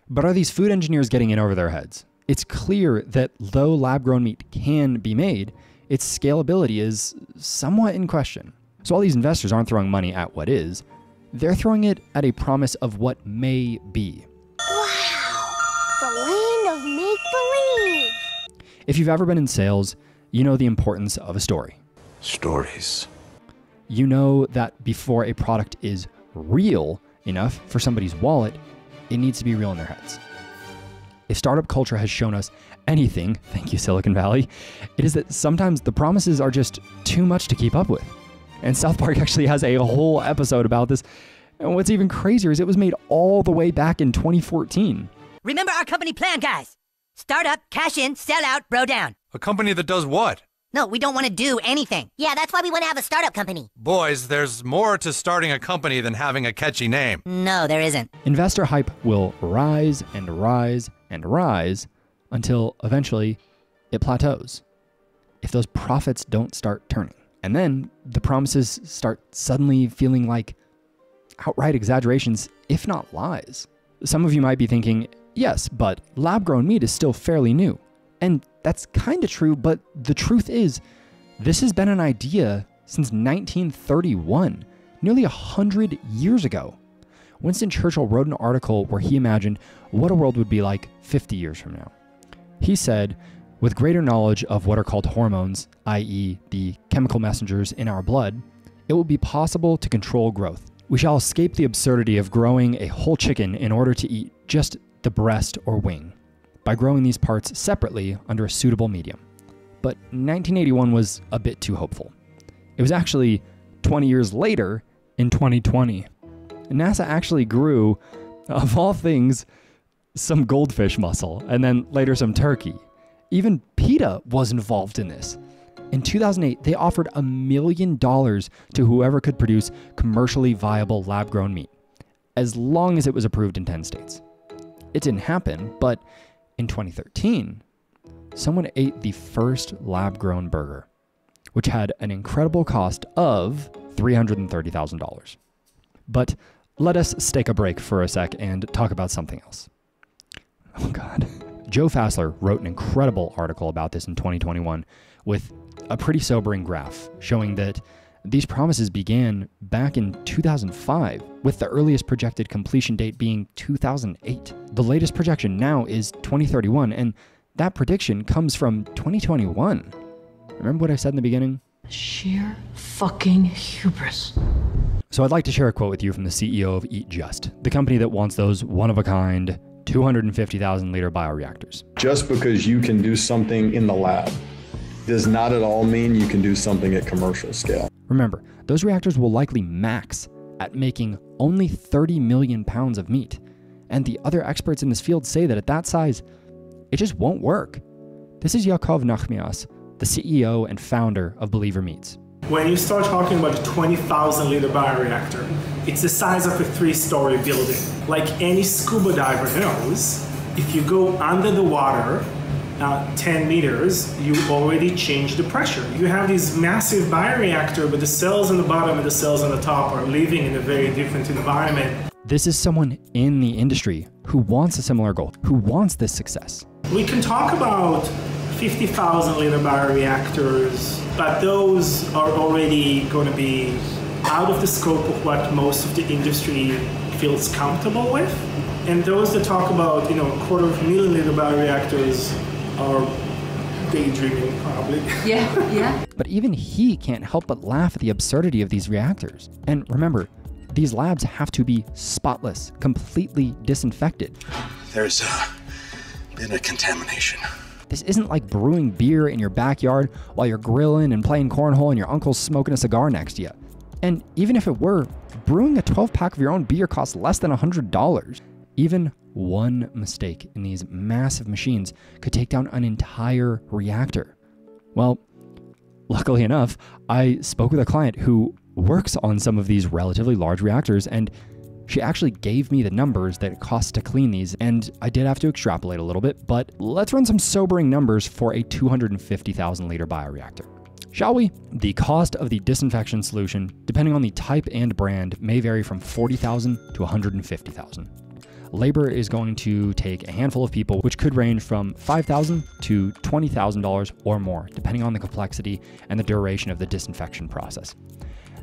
But are these food engineers getting in over their heads? It's clear that though lab-grown meat can be made, its scalability is somewhat in question. So all these investors aren't throwing money at what is, they're throwing it at a promise of what may be. Wow, the land of make-believe. If you've ever been in sales, you know the importance of a story. Stories. You know that before a product is real enough for somebody's wallet, it needs to be real in their heads. If startup culture has shown us anything, thank you Silicon Valley, it is that sometimes the promises are just too much to keep up with. And South Park actually has a whole episode about this. And what's even crazier is it was made all the way back in 2014. Remember our company plan, guys. Start up, cash in, sell out, bro down. A company that does what? No, we don't want to do anything. Yeah, that's why we want to have a startup company. Boys, there's more to starting a company than having a catchy name. No, there isn't. Investor hype will rise and rise and rise until eventually it plateaus. If those profits don't start turning. And then the promises start suddenly feeling like outright exaggerations, if not lies. Some of you might be thinking, yes, but lab-grown meat is still fairly new. And that's kind of true, but the truth is, this has been an idea since 1931, nearly 100 years ago. Winston Churchill wrote an article where he imagined what a world would be like 50 years from now. He said, with greater knowledge of what are called hormones, i.e. the chemical messengers in our blood, it will be possible to control growth. We shall escape the absurdity of growing a whole chicken in order to eat just the breast or wing, by growing these parts separately under a suitable medium. But 1981 was a bit too hopeful. It was actually 20 years later, in 2020. NASA actually grew, of all things, some goldfish muscle, and then later some turkey. Even PETA was involved in this. In 2008, they offered $1 million to whoever could produce commercially viable lab-grown meat, as long as it was approved in 10 states. It didn't happen, but in 2013, someone ate the first lab-grown burger, which had an incredible cost of $330,000. But let us take a break for a sec and talk about something else. Oh God. Joe Fassler wrote an incredible article about this in 2021 with a pretty sobering graph showing that these promises began back in 2005, with the earliest projected completion date being 2008. The latest projection now is 2031, and that prediction comes from 2021. Remember what I said in the beginning? Sheer fucking hubris. So I'd like to share a quote with you from the CEO of Eat Just, the company that wants those one-of-a-kind 250,000 liter bioreactors. Just because you can do something in the lab does not at all mean you can do something at commercial scale. Remember, those reactors will likely max at making only 30 million pounds of meat. And the other experts in this field say that at that size, it just won't work. This is Yaakov Nachmias, the CEO and founder of Believer Meats. When you start talking about a 20,000 liter bioreactor, it's the size of a 3-story building. Like any scuba diver knows, if you go under the water 10 meters, you already change the pressure. You have this massive bioreactor, but the cells on the bottom and the cells on the top are living in a very different environment. This is someone in the industry who wants a similar goal, who wants this success. We can talk about 50,000 liter bioreactors, but those are already going to be out of the scope of what most of the industry feels comfortable with. And those that talk about, 250,000 liter bioreactors are daydreaming, probably. Yeah. But even he can't help but laugh at the absurdity of these reactors. And remember, these labs have to be spotless, completely disinfected. There's been a contamination. This isn't like brewing beer in your backyard while you're grilling and playing cornhole and your uncle's smoking a cigar next to you. And even if it were, brewing a 12-pack of your own beer costs less than $100. Even one mistake in these massive machines could take down an entire reactor. Well, luckily enough, I spoke with a client who works on some of these relatively large reactors, and she actually gave me the numbers that it costs to clean these, and I did have to extrapolate a little bit, but let's run some sobering numbers for a 250,000 liter bioreactor. Shall we? The cost of the disinfection solution, depending on the type and brand, may vary from $40,000 to $150,000. labor is going to take a handful of people, which could range from $5,000 to $20,000 or more, depending on the complexity and the duration of the disinfection process.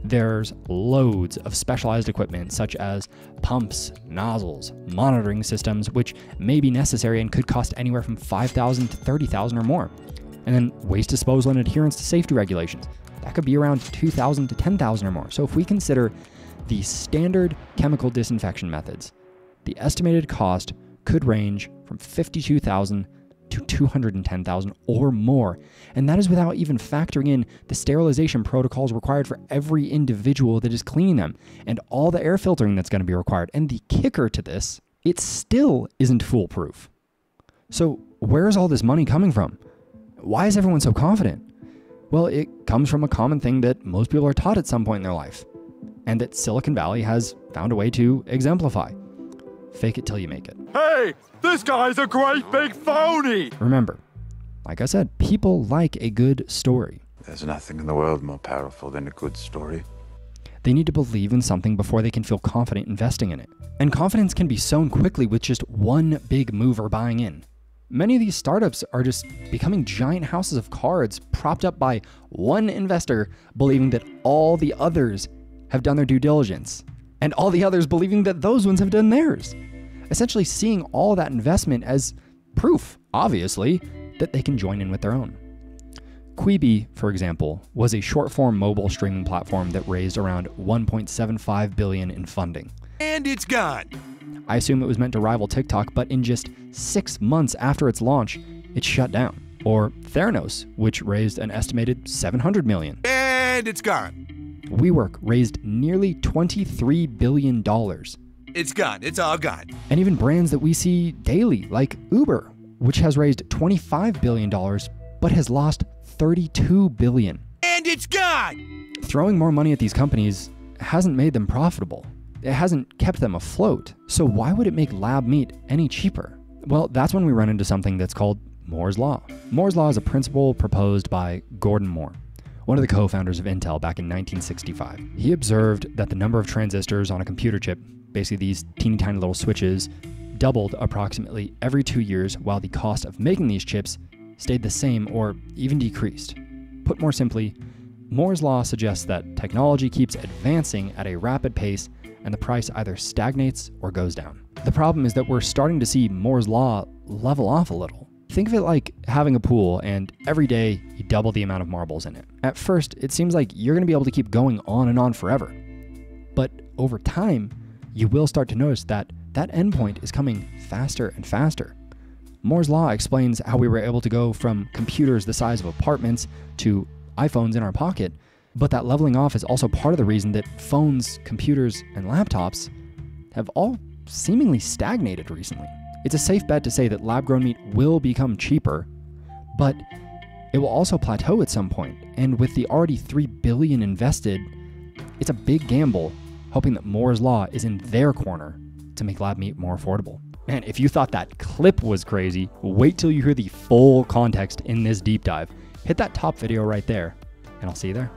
There's loads of specialized equipment such as pumps, nozzles, monitoring systems, which may be necessary and could cost anywhere from $5,000 to $30,000 or more. And then waste disposal and adherence to safety regulations. That could be around $2,000 to $10,000 or more. So if we consider the standard chemical disinfection methods, the estimated cost could range from $52,000 to $210,000 or more. And that is without even factoring in the sterilization protocols required for every individual that is cleaning them and all the air filtering that's going to be required. And the kicker to this, it still isn't foolproof. So where is all this money coming from? Why is everyone so confident? Well, it comes from a common thing that most people are taught at some point in their life, and that Silicon Valley has found a way to exemplify. Fake it till you make it. Hey, this guy's a great big phony! Remember, like I said, people like a good story. There's nothing in the world more powerful than a good story. They need to believe in something before they can feel confident investing in it. And confidence can be sown quickly with just one big mover buying in. Many of these startups are just becoming giant houses of cards propped up by one investor believing that all the others have done their due diligence, and all the others believing that those ones have done theirs. Essentially seeing all that investment as proof, obviously, that they can join in with their own. Quibi, for example, was a short-form mobile streaming platform that raised around $1.75 billion in funding. And it's gone. I assume it was meant to rival TikTok, but in just 6 months after its launch, it shut down. Or Theranos, which raised an estimated $700 million. And it's gone. WeWork raised nearly $23 billion. It's gone. It's all gone. And even brands that we see daily, like Uber, which has raised $25 billion, but has lost $32 billion. And it's gone! Throwing more money at these companies hasn't made them profitable. It hasn't kept them afloat. So why would it make lab meat any cheaper? Well, that's when we run into something that's called Moore's Law. Moore's Law is a principle proposed by Gordon Moore, one of the co-founders of Intel back in 1965. He observed that the number of transistors on a computer chip, basically these teeny tiny little switches, doubled approximately every 2 years, while the cost of making these chips stayed the same or even decreased. Put more simply, Moore's Law suggests that technology keeps advancing at a rapid pace and the price either stagnates or goes down. The problem is that we're starting to see Moore's Law level off a little. Think of it like having a pool and every day you double the amount of marbles in it. At first, it seems like you're going to be able to keep going on and on forever. But over time, you will start to notice that that endpoint is coming faster and faster. Moore's Law explains how we were able to go from computers the size of apartments to iPhones in our pocket, but that leveling off is also part of the reason that phones, computers, and laptops have all seemingly stagnated recently. It's a safe bet to say that lab-grown meat will become cheaper, but it will also plateau at some point, and with the already $3 billion invested, it's a big gamble hoping that Moore's Law is in their corner to make lab meat more affordable. And if you thought that clip was crazy, wait till you hear the full context in this deep dive. Hit that top video right there, and I'll see you there.